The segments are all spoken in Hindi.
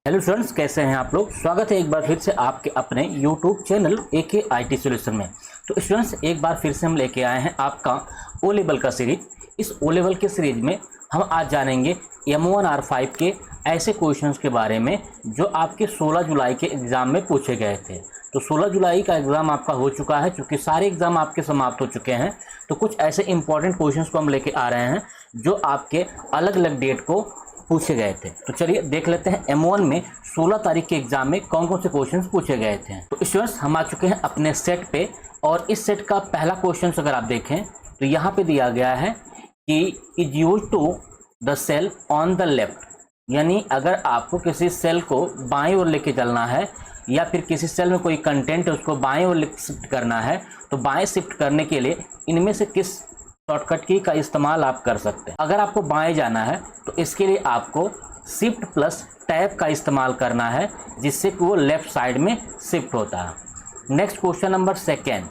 हेलो स्टूडेंट्स, कैसे हैं आप लोग। स्वागत है एक बार फिर से आपके अपने YouTube channel AK IT solution में। तो स्टूडेंट्स, एक बार फिर से हम लेके आए हैं आपका ओ लेवल का सीरीज। इस ओ लेवल के सीरीज में हम आज जानेंगे M1R5 के ऐसे क्वेश्चंस के बारे में जो आपके 16 जुलाई के एग्ज़ाम में पूछे गए थे। तो 16 जुलाई का एग्ज़ाम आपका हो चुका है, चूँकि सारे एग्ज़ाम आपके समाप्त हो चुके हैं। तो कुछ ऐसे इंपॉर्टेंट क्वेश्चंस को हम लेके आ रहे हैं जो आपके अलग अलग डेट को पूछे गए थे। तो चलिए देख लेते हैं M1 में 16 तारीख के एग्जाम में कौन कौन से क्वेश्चंस पूछे गए थे। तो स्टूडेंट्स, हम आ चुके हैं अपने सेट पे और इस सेट का पहला क्वेश्चन अगर आप देखें तो यहाँ पे दिया गया है कि is use to the cell on the left, यानी अगर आपको किसी सेल को बाएं ओर लेके चलना है या फिर किसी सेल में कोई कंटेंट है उसको बाएं ओर शिफ्ट करना है, तो बाएं शिफ्ट करने के लिए इनमें से किस शॉर्टकट की का इस्तेमाल आप कर सकते हैं। अगर आपको बाएं जाना है तो इसके लिए आपको शिफ्ट प्लस टैब का इस्तेमाल करना है, जिससे कि वो लेफ्ट साइड में शिफ्ट होता है। नेक्स्ट क्वेश्चन नंबर 2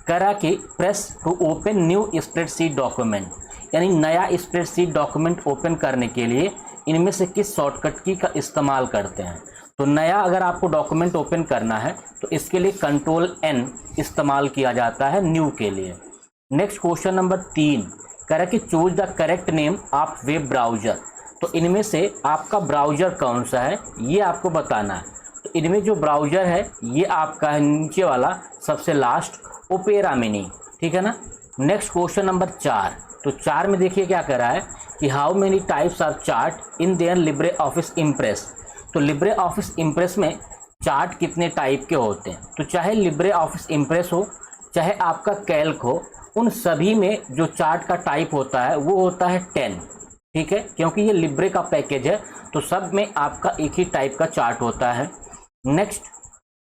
करा कि press to open new spreadsheet document, यानी नया स्प्रेडशीट डॉक्यूमेंट ओपन करने के लिए इनमें से किस शॉर्टकट की का इस्तेमाल करते हैं। तो नया अगर आपको डॉक्यूमेंट ओपन करना है तो इसके लिए कंट्रोल N इस्तेमाल किया जाता है न्यू के लिए। नेक्स्ट क्वेश्चन नंबर 3 करें कि choose the correct name of web browser. तो इनमें से आपका ब्राउजर कौन सा है ये आपको बताना है। तो इनमें जो ब्राउजर है ये आपका है नीचे वाला सबसे लास्ट ओपेरा मिनी, ठीक है ना। नेक्स्ट क्वेश्चन नंबर 4, तो 4 में देखिए क्या कर रहा है कि how many types of chart in their Libre office impress. तो लिब्रे ऑफिस इम्प्रेस में चार्ट कितने टाइप के होते हैं। तो चाहे लिब्रे ऑफिस इम्प्रेस हो चाहे आपका कैल्क हो, उन सभी में जो चार्ट का टाइप होता है वो होता है 10, ठीक है। क्योंकि ये लिब्रे का पैकेज है तो सब में आपका एक ही टाइप का चार्ट होता है। नेक्स्ट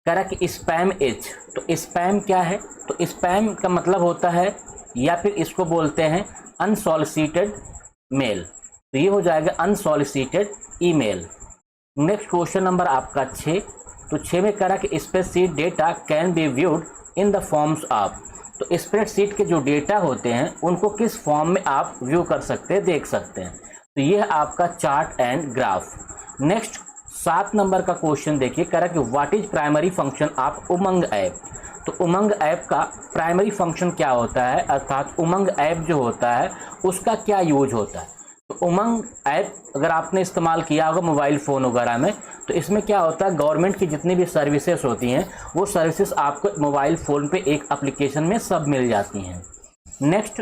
करा कि स्पैम एज। तो स्पैम क्या है, तो स्पैम का मतलब होता है या फिर इसको बोलते हैं अनसॉलिसिटेड मेल, तो ये हो जाएगा unsolicited email. Next question number आपका 6, तो 6 में करा कि spreadsheet data can be viewed in the forms of. तो स्प्रेडशीट के जो डेटा होते हैं उनको किस फॉर्म में आप व्यू कर सकते हैं, देख सकते हैं। तो ये है आपका chart and graph. Next 7 number का क्वेश्चन देखिए, कह रहा कि what is primary function of Umang app. तो उमंग ऐप का प्राइमरी फंक्शन क्या होता है, अर्थात उमंग ऐप जो होता है उसका क्या यूज होता है। तो उमंग ऐप अगर आपने इस्तेमाल किया होगा मोबाइल फ़ोन वगैरह में, तो इसमें क्या होता है गवर्नमेंट की जितनी भी सर्विसेज होती हैं वो सर्विसेज आपको मोबाइल फ़ोन पे एक एप्लीकेशन में सब मिल जाती हैं। नेक्स्ट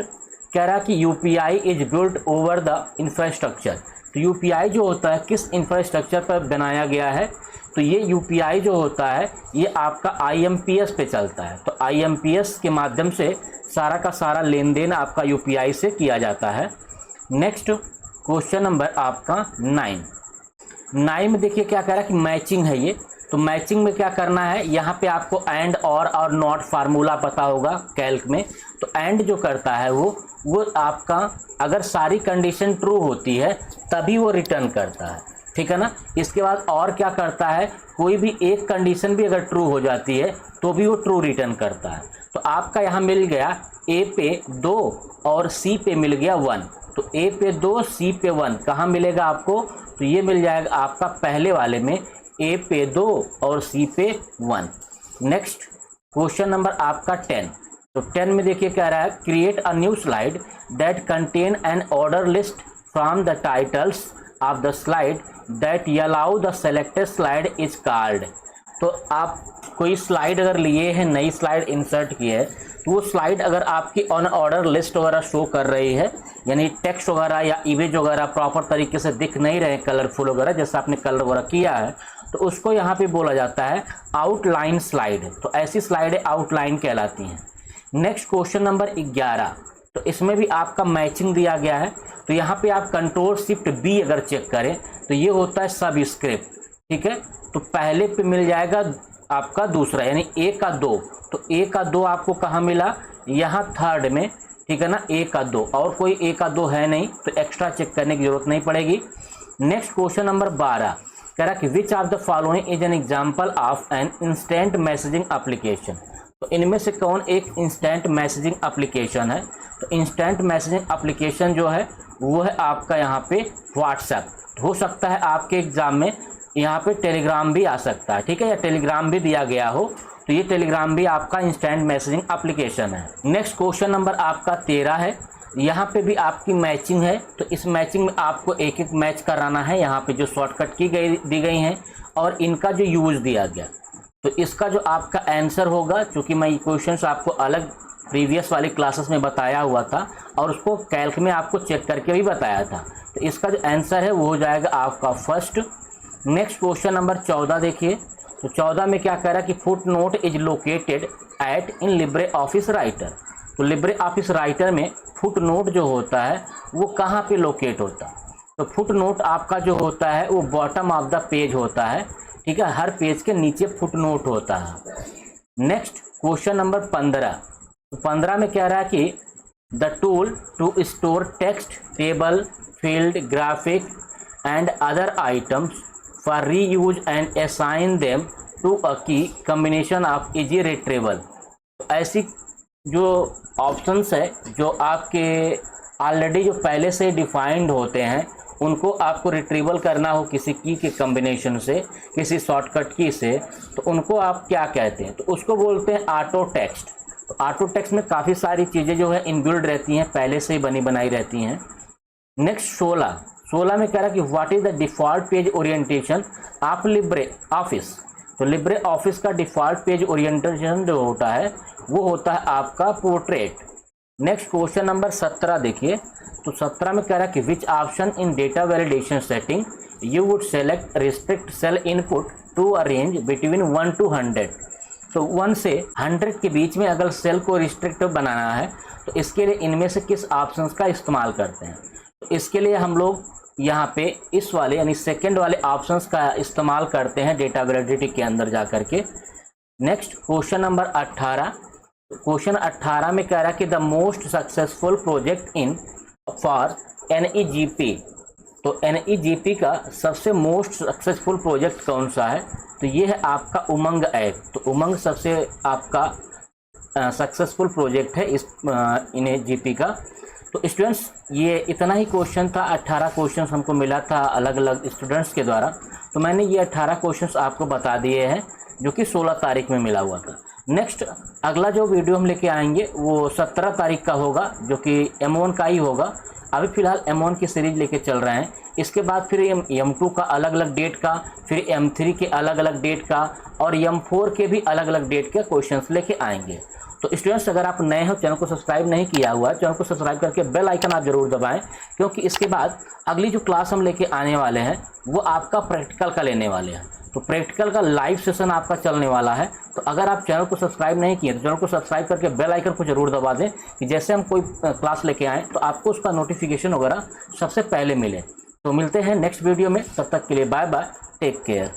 कह रहा कि UPI is built over the infrastructure. तो UPI जो होता है किस इंफ्रास्ट्रक्चर पर बनाया गया है, तो ये UPI जो होता है ये आपका IMPS पे चलता है। तो IMPS के माध्यम से सारा का सारा लेन देन आपका UPI से किया जाता है। नेक्स्ट क्वेश्चन नंबर आपका 9 में देखिए क्या कह रहा है कि मैचिंग है ये। तो मैचिंग में क्या करना है, यहाँ पे आपको एंड और नॉट फार्मूला पता होगा कैल्क में। तो एंड जो करता है वो आपका अगर सारी कंडीशन ट्रू होती है तभी वो रिटर्न करता है, ठीक है ना। इसके बाद और क्या करता है, कोई भी एक कंडीशन भी अगर ट्रू हो जाती है तो भी वो ट्रू रिटर्न करता है। तो आपका यहाँ मिल गया A पे 2 और C पे मिल गया 1। तो A पे 2 C पे 1 कहाँ मिलेगा आपको, तो ये मिल जाएगा आपका पहले वाले में A पे 2 और C पे 1। नेक्स्ट क्वेश्चन नंबर आपका 10, तो 10 में देखिए क्या रहा है, create a new slide that contain an order list from the titles of the slide that allow the selected slide is called. तो आप कोई स्लाइड अगर लिए हैं, नई स्लाइड इंसर्ट की है, तो वो स्लाइड अगर आपकी ऑन ऑर्डर लिस्ट वगैरह शो कर रही है, यानी टेक्स्ट वगैरह या इमेज वगैरह प्रॉपर तरीके से दिख नहीं रहे कलरफुल वगैरह जैसा आपने कलर वगैरह किया है, तो उसको यहाँ पे बोला जाता है आउटलाइन स्लाइड। तो ऐसी स्लाइडें आउटलाइन कहलाती हैं। नेक्स्ट क्वेश्चन नंबर 11, तो इसमें भी आपका मैचिंग दिया गया है। तो यहाँ पे आप कंट्रोल शिफ्ट B अगर चेक करें तो ये होता है सब स्क्रिप्ट, ठीक है। तो पहले पे मिल जाएगा आपका दूसरा, यानी A का 2। तो A का 2 आपको कहाँ मिला, यहाँ थर्ड में, ठीक है ना। A का 2 और कोई A का 2 है नहीं, तो एक्स्ट्रा चेक करने की जरूरत नहीं पड़ेगी। नेक्स्ट क्वेश्चन नंबर 12 कह रहा कि which of the following is an example of an instant messaging application. तो इनमें से कौन एक इंस्टेंट मैसेजिंग एप्लीकेशन है। तो इंस्टेंट मैसेजिंग एप्लीकेशन जो है वो है आपका यहाँ पे व्हाट्सएप। हो सकता है आपके एग्जाम में यहाँ पे टेलीग्राम भी आ सकता है, ठीक है, या टेलीग्राम भी दिया गया हो तो ये टेलीग्राम भी आपका इंस्टेंट मैसेजिंग एप्लीकेशन है। नेक्स्ट क्वेश्चन नंबर आपका 13 है। यहाँ पे भी आपकी मैचिंग है, तो इस मैचिंग में आपको एक एक मैच कराना है। यहाँ पे जो शॉर्टकट दी गई हैं और इनका जो यूज दिया गया, तो इसका जो आपका आंसर होगा, चूँकि मैं ये क्वेश्चंस आपको अलग प्रीवियस वाली क्लासेस में बताया हुआ था और उसको कैल्क में आपको चेक करके भी बताया था, तो इसका जो आंसर है वो हो जाएगा आपका फर्स्ट। नेक्स्ट क्वेश्चन नंबर 14 देखिए, तो 14 में क्या कह रहा है कि foot note is located at in Libre office writer. तो लिब्रे ऑफिस राइटर में फुट नोट जो होता है वो कहाँ पे लोकेट होता है? तो फुट नोट आपका जो होता है वो बॉटम ऑफ द पेज होता है, ठीक है, हर पेज के नीचे फुट नोट होता है। नेक्स्ट क्वेश्चन नंबर 15, तो 15 में कह रहा है कि the tool to store text, table, field, graphic and other items for reuse and assign them to a key combination of easy retrieval। ऐसी जो ऑप्शंस है जो आपके ऑलरेडी जो पहले से डिफाइंड होते हैं उनको आपको रिट्रीवल करना हो किसी की के कम्बिनेशन से, किसी शॉर्टकट की से, तो उनको आप क्या कहते हैं? तो उसको बोलते हैं ऑटो टेक्स्ट। तो ऑटो टेक्स्ट में काफ़ी सारी चीज़ें जो है इनबिल्ड रहती हैं, पहले से ही बनी बनाई रहती हैं। नेक्स्ट 16 में कह रहा है कि what is the default page orientation of Libre office. तो लिब्रे ऑफिस का डिफ़ॉल्ट पेज ओरिएंटेशन जो होता है वो होता है आपका पोर्ट्रेट। नेक्स्ट क्वेश्चन नंबर 17 देखिए, तो 17 में कह रहा है कि which option in data validation setting you would select restrict cell input to a range between 1 to 100। तो 1 से 100 के बीच में अगर सेल को रिस्ट्रिक्ट बनाना है तो इसके लिए इनमें से किस ऑप्शंस का इस्तेमाल करते हैं? तो इसके लिए हम लोग यहाँ पे इस वाले यानी सेकंड वाले ऑप्शंस का इस्तेमाल करते हैं डेटा वैलिडिटी के अंदर जा करके। नेक्स्ट क्वेश्चन नंबर 18, क्वेश्चन 18 में कह रहा है कि the most successful project in for NEGP। तो NEGP का सबसे मोस्ट सक्सेसफुल प्रोजेक्ट कौन सा है? तो ये है आपका उमंग ऐप। तो उमंग सबसे आपका सक्सेसफुल प्रोजेक्ट है इस NEGP का। तो स्टूडेंट्स ये इतना ही क्वेश्चन था, 18 क्वेश्चंस हमको मिला था अलग अलग स्टूडेंट्स के द्वारा। तो मैंने ये 18 क्वेश्चंस आपको बता दिए हैं जो कि 16 तारीख में मिला हुआ था। नेक्स्ट अगला जो वीडियो हम लेके आएंगे वो 17 तारीख का होगा जो कि M1 का ही होगा। अभी फ़िलहाल M1 की सीरीज लेके चल रहे हैं, इसके बाद फिर M2 का अलग अलग डेट का, फिर M3 के अलग अलग डेट का और M4 के भी अलग अलग डेट के क्वेश्चंस लेके आएंगे। तो स्टूडेंट्स अगर आप नए हो, चैनल को सब्सक्राइब नहीं किया हुआ है, चैनल को सब्सक्राइब करके बेल आइकन आप जरूर दबाएं, क्योंकि इसके बाद अगली जो क्लास हम लेके आने वाले हैं वो आपका प्रैक्टिकल का लेने वाले हैं। तो प्रैक्टिकल का लाइव सेशन आपका चलने वाला है। तो अगर आप चैनल को सब्सक्राइब नहीं किए तो चैनल को सब्सक्राइब करके बेल आइकन को जरूर दबा दें कि जैसे हम कोई क्लास लेके आएँ तो आपको उसका नोटिफिकेशन वगैरह सबसे पहले मिले। तो मिलते हैं नेक्स्ट वीडियो में, तब तक के लिए बाय बाय, टेक केयर।